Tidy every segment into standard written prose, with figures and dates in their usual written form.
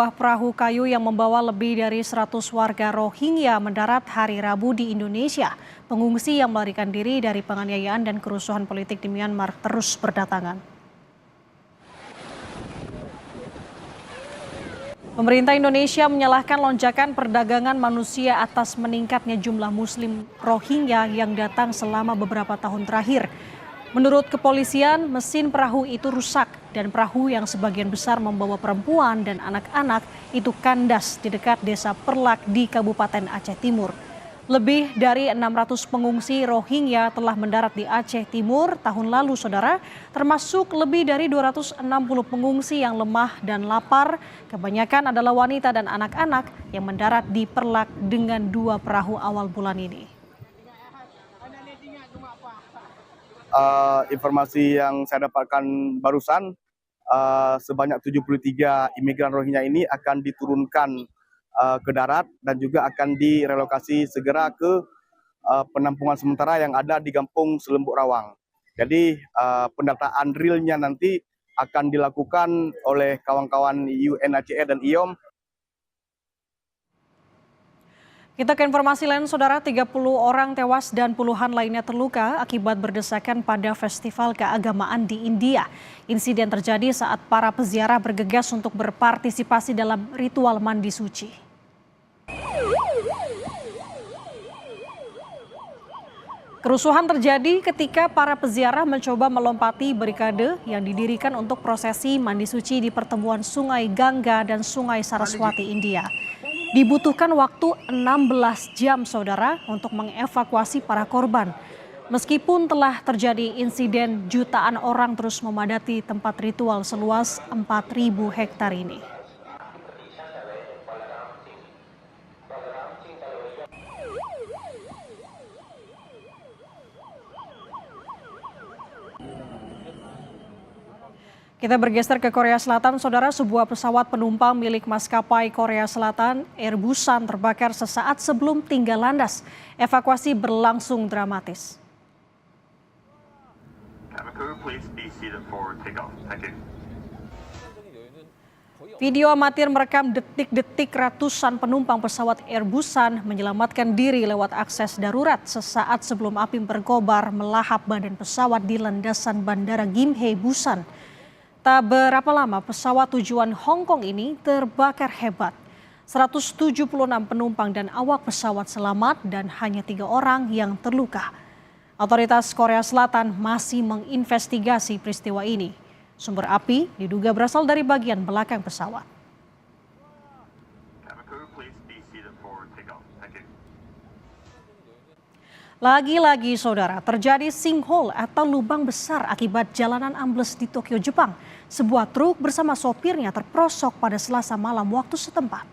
Sebuah perahu kayu yang membawa lebih dari 100 warga Rohingya mendarat hari Rabu di Indonesia. Pengungsi yang melarikan diri dari penganiayaan dan kerusuhan politik di Myanmar terus berdatangan. Pemerintah Indonesia menyalahkan lonjakan perdagangan manusia atas meningkatnya jumlah Muslim Rohingya yang datang selama beberapa tahun terakhir. Menurut kepolisian, mesin perahu itu rusak dan perahu yang sebagian besar membawa perempuan dan anak-anak itu kandas di dekat desa Perlak di Kabupaten Aceh Timur. Lebih dari 600 pengungsi Rohingya telah mendarat di Aceh Timur tahun lalu, saudara, termasuk lebih dari 260 pengungsi yang lemah dan lapar. Kebanyakan adalah wanita dan anak-anak yang mendarat di Perlak dengan 2 perahu awal bulan ini. Informasi yang saya dapatkan barusan, sebanyak 73 imigran Rohingya ini akan diturunkan ke darat dan juga akan direlokasi segera ke penampungan sementara yang ada di Kampung Selembuk Rawang. Jadi pendataan realnya nanti akan dilakukan oleh kawan-kawan UNHCR dan IOM. Kita ke informasi lain, saudara. 30 orang tewas dan puluhan lainnya terluka akibat berdesakan pada festival keagamaan di India. Insiden terjadi saat para peziarah bergegas untuk berpartisipasi dalam ritual mandi suci. Kerusuhan terjadi ketika para peziarah mencoba melompati barikade yang didirikan untuk prosesi mandi suci di pertemuan Sungai Gangga dan Sungai Saraswati, India. Dibutuhkan waktu 16 jam, saudara, untuk mengevakuasi para korban. Meskipun telah terjadi insiden, jutaan orang terus memadati tempat ritual seluas 4.000 hektar ini. Kita bergeser ke Korea Selatan, saudara. Sebuah pesawat penumpang milik maskapai Korea Selatan, Air Busan, terbakar sesaat sebelum tinggal landas. Evakuasi berlangsung dramatis. Video amatir merekam detik-detik ratusan penumpang pesawat Air Busan menyelamatkan diri lewat akses darurat sesaat sebelum api berkobar melahap badan pesawat di landasan Bandara Gimhae, Busan. Tak berapa lama pesawat tujuan Hong Kong ini terbakar hebat. 176 penumpang dan awak pesawat selamat dan hanya 3 orang yang terluka. Otoritas Korea Selatan masih menginvestigasi peristiwa ini. Sumber api diduga berasal dari bagian belakang pesawat. Lagi-lagi, saudara, terjadi sinkhole atau lubang besar akibat jalanan ambles di Tokyo, Jepang. Sebuah truk bersama sopirnya terperosok pada Selasa malam waktu setempat.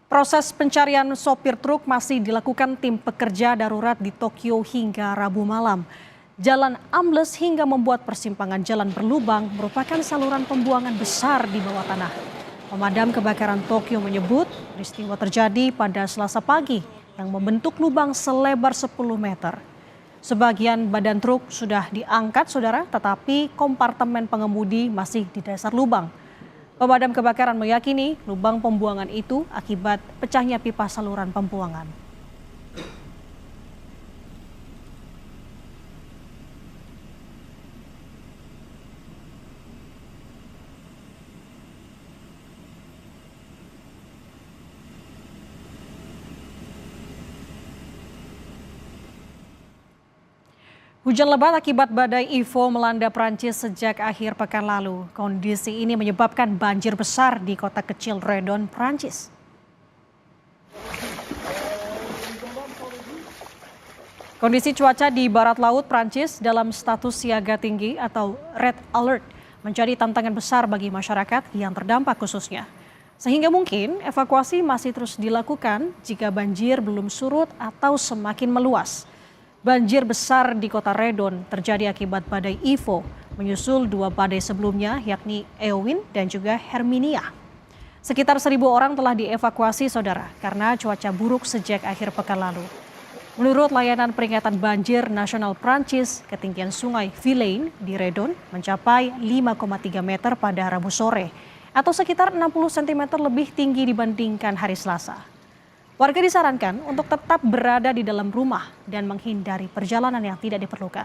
Proses pencarian sopir truk masih dilakukan tim pekerja darurat di Tokyo hingga Rabu malam. Jalan ambles hingga membuat persimpangan jalan berlubang merupakan saluran pembuangan besar di bawah tanah. Pemadam kebakaran Tokyo menyebut peristiwa terjadi pada Selasa pagi yang membentuk lubang selebar 10 meter. Sebagian badan truk sudah diangkat, saudara, tetapi kompartemen pengemudi masih di dasar lubang. Pemadam kebakaran meyakini lubang pembuangan itu akibat pecahnya pipa saluran pembuangan. Hujan lebat akibat badai Ivo melanda Prancis sejak akhir pekan lalu. Kondisi ini menyebabkan banjir besar di kota kecil Redon, Prancis. Kondisi cuaca di barat laut Prancis dalam status siaga tinggi atau Red Alert menjadi tantangan besar bagi masyarakat yang terdampak khususnya. Sehingga mungkin evakuasi masih terus dilakukan jika banjir belum surut atau semakin meluas. Banjir besar di kota Redon terjadi akibat badai Ivo, menyusul 2 badai sebelumnya yakni Eowyn dan juga Herminia. Sekitar 1.000 orang telah dievakuasi, saudara, karena cuaca buruk sejak akhir pekan lalu. Menurut layanan peringatan banjir nasional Prancis, ketinggian sungai Vilaine di Redon mencapai 5,3 meter pada Rabu sore, atau sekitar 60 cm lebih tinggi dibandingkan hari Selasa. Warga disarankan untuk tetap berada di dalam rumah dan menghindari perjalanan yang tidak diperlukan.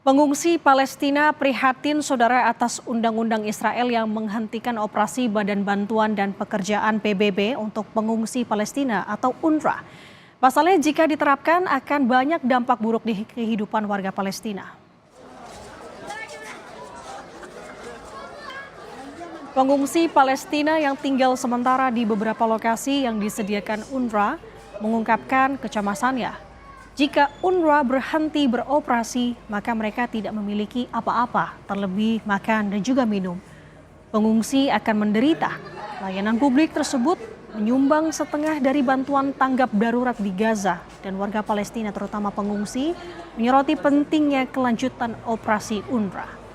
Pengungsi Palestina prihatin saudara atas undang-undang Israel yang menghentikan operasi Badan Bantuan dan Pekerjaan PBB untuk pengungsi Palestina atau UNRWA. Pasalnya jika diterapkan akan banyak dampak buruk di kehidupan warga Palestina. Pengungsi Palestina yang tinggal sementara di beberapa lokasi yang disediakan UNRWA mengungkapkan kecemasannya. Jika UNRWA berhenti beroperasi, maka mereka tidak memiliki apa-apa, terlebih makan dan juga minum. Pengungsi akan menderita. Layanan publik tersebut menyumbang setengah dari bantuan tanggap darurat di Gaza, dan warga Palestina terutama pengungsi menyoroti pentingnya kelanjutan operasi UNRWA.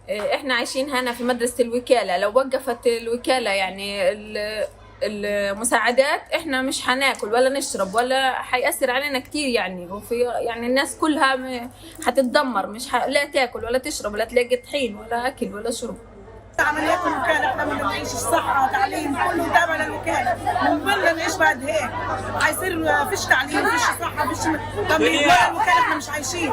احنا عايشين هنا في مدرسة الوكالة، لو وقفت الوكالة يعني المساعدات احنا مش هناكل ولا نشرب ولا حيأثر علينا كتير يعني، وفي يعني الناس كلها هتتدمر، لا تاكل ولا تشرب ولا تلاقي طحين ولا اكل ولا شرب. عمليات الوكالة احنا بدنا نعيش الصحة تعليم كله تابع للوكالة، من ضمن نعيش بعد هيك حيصير فيش تعليم فيش صحة فيش تمريض ولا الوكالة احنا مش عايشين.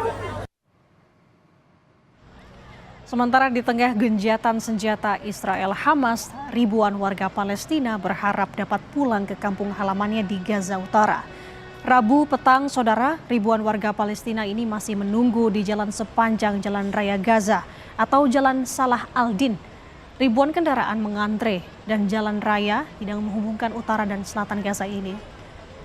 Sementara di tengah genjatan senjata Israel Hamas, ribuan warga Palestina berharap dapat pulang ke kampung halamannya di Gaza Utara. Rabu petang, saudara, ribuan warga Palestina ini masih menunggu di jalan sepanjang Jalan Raya Gaza atau Jalan Salah Al-Din. Ribuan kendaraan mengantre dan jalan raya yang menghubungkan utara dan selatan Gaza ini.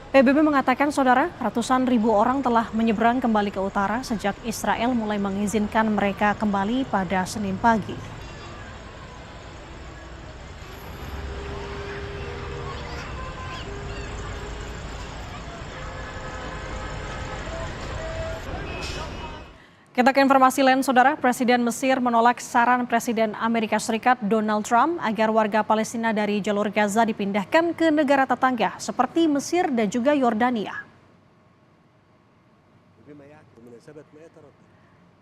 PBB mengatakan, saudara, ratusan ribu orang telah menyeberang kembali ke utara sejak Israel mulai mengizinkan mereka kembali pada Senin pagi. Kita ke informasi lain, saudara. Presiden Mesir menolak saran Presiden Amerika Serikat Donald Trump agar warga Palestina dari jalur Gaza dipindahkan ke negara tetangga seperti Mesir dan juga Yordania.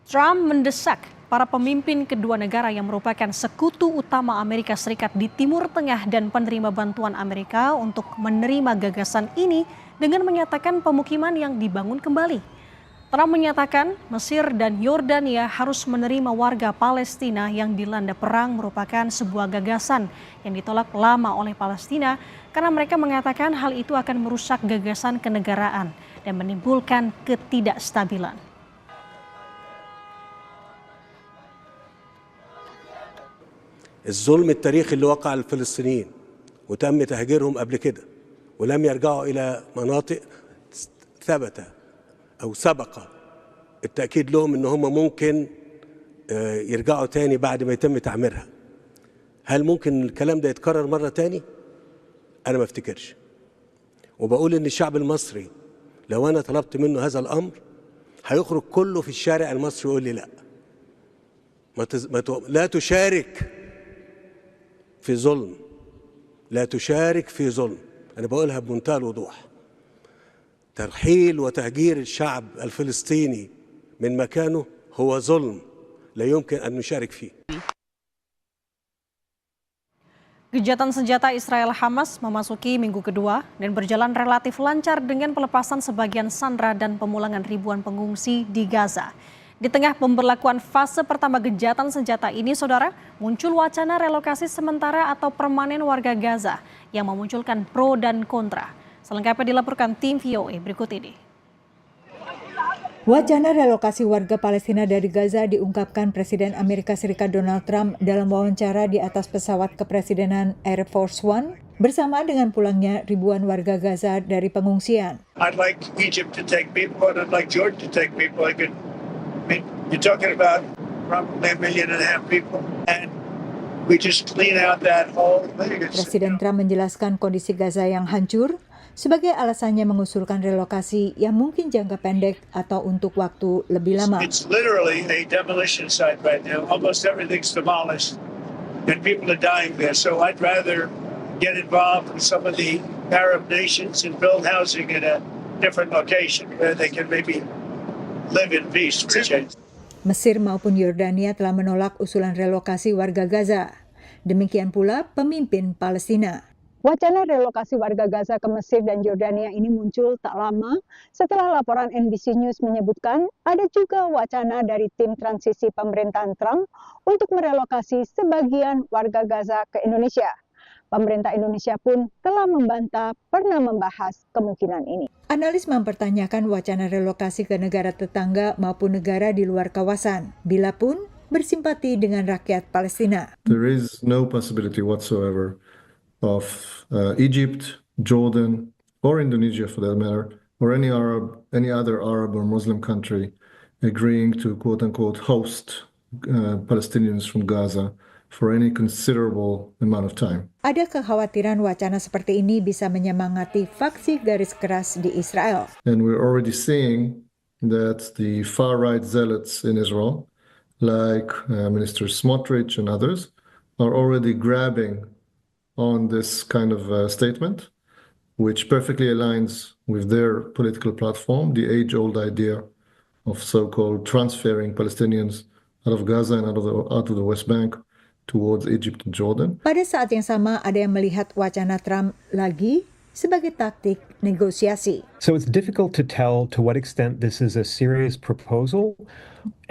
Trump mendesak para pemimpin kedua negara yang merupakan sekutu utama Amerika Serikat di Timur Tengah dan penerima bantuan Amerika untuk menerima gagasan ini dengan menyatakan pemukiman yang dibangun kembali. Trump menyatakan Mesir dan Yordania harus menerima warga Palestina yang dilanda perang merupakan sebuah gagasan yang ditolak lama oleh Palestina karena mereka mengatakan hal itu akan merusak gagasan kenegaraan dan menimbulkan ketidakstabilan. الظلم التاريخي اللي وقع على الفلسطينيين وتم تهجيرهم قبل كده ولم يرجعوا إلى مناطق ثبت أو سبق التأكيد لهم إن هم ممكن يرجعوا تاني بعد ما يتم تعميرها. هل ممكن الكلام ده يتكرر مرة تاني؟ أنا ما افتكرش. وبقول إن الشعب المصري لو أنا طلبت منه هذا الأمر هيخرج كله في الشارع المصري ويقول لي لا. لا تشارك في ظلم. لا تشارك في ظلم. أنا بقولها بمنتهى الوضوح. ترحيل وتهجير الشعب الفلسطيني من مكانه هو ظلم لا يمكن أن نشارك فيه. Gencatan senjata Israel Hamas memasuki minggu kedua dan berjalan relatif lancar dengan pelepasan sebagian sandera dan pemulangan ribuan pengungsi di Gaza. Di tengah pemberlakuan fase pertama gencatan senjata ini, saudara, muncul wacana relokasi sementara atau permanen warga Gaza yang memunculkan pro dan kontra. Selengkapnya dilaporkan tim VOA berikut ini. Wacana relokasi warga Palestina dari Gaza diungkapkan Presiden Amerika Serikat Donald Trump dalam wawancara di atas pesawat kepresidenan Air Force One bersama dengan pulangnya ribuan warga Gaza dari pengungsian. I'd like Egypt to take people and I'd like Jordan to take people. You're talking about probably 1.5 million people and we just clean out that whole thing. Presiden Trump menjelaskan kondisi Gaza yang hancur sebagai alasannya mengusulkan relokasi yang mungkin jangka pendek atau untuk waktu lebih lama. It's literally a demolition site right now. Almost everything's demolished, and people are dying there. So I'd rather get involved with some of the Arab nations and build housing in a different location where they can maybe live in peace for a change. Mesir maupun Yordania telah menolak usulan relokasi warga Gaza. Demikian pula pemimpin Palestina. Wacana relokasi warga Gaza ke Mesir dan Yordania ini muncul tak lama setelah laporan NBC News menyebutkan ada juga wacana dari tim transisi pemerintahan Trump untuk merelokasi sebagian warga Gaza ke Indonesia. Pemerintah Indonesia pun telah membantah pernah membahas kemungkinan ini. Analis mempertanyakan wacana relokasi ke negara tetangga maupun negara di luar kawasan, bila pun bersimpati dengan rakyat Palestina. There is no possibility whatsoever of Egypt, Jordan, or Indonesia for that matter, or any other Arab or Muslim country agreeing to quote-unquote host Palestinians from Gaza for any considerable amount of time. Ada kekhawatiran wacana seperti ini bisa menyemangati faksi garis keras di Israel. And we're already seeing that the far-right zealots in Israel, like Minister Smotrich and others, are already grabbing on this kind of statement, which perfectly aligns with their political platform, the age-old idea of so-called transferring Palestinians out of Gaza and out of the West Bank towards Egypt and Jordan. Pada saat yang sama, ada yang melihat wacana Trump lagi sebagai taktik negosiasi. So it's difficult to tell to what extent this is a serious proposal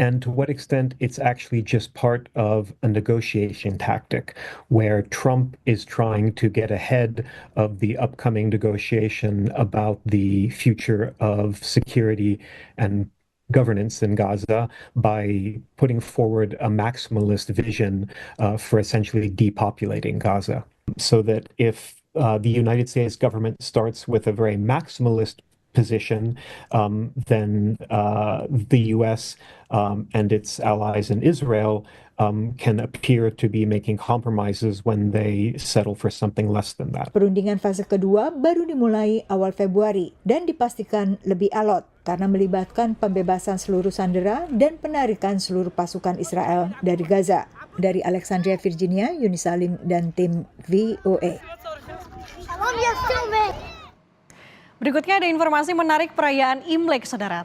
and to what extent it's actually just part of a negotiation tactic where Trump is trying to get ahead of the upcoming negotiation about the future of security and governance in Gaza by putting forward a maximalist vision for essentially depopulating Gaza. So that if the United States government starts with a very maximalist position, then the U.S. And its allies in Israel can appear to be making compromises when they settle for something less than that. Perundingan fase kedua baru dimulai awal Februari dan dipastikan lebih alot karena melibatkan pembebasan seluruh sandera dan penarikan seluruh pasukan Israel dari Gaza. Dari Alexandria, Virginia, Yuni Salim dan tim VOA. Berikutnya ada informasi menarik perayaan Imlek, saudara.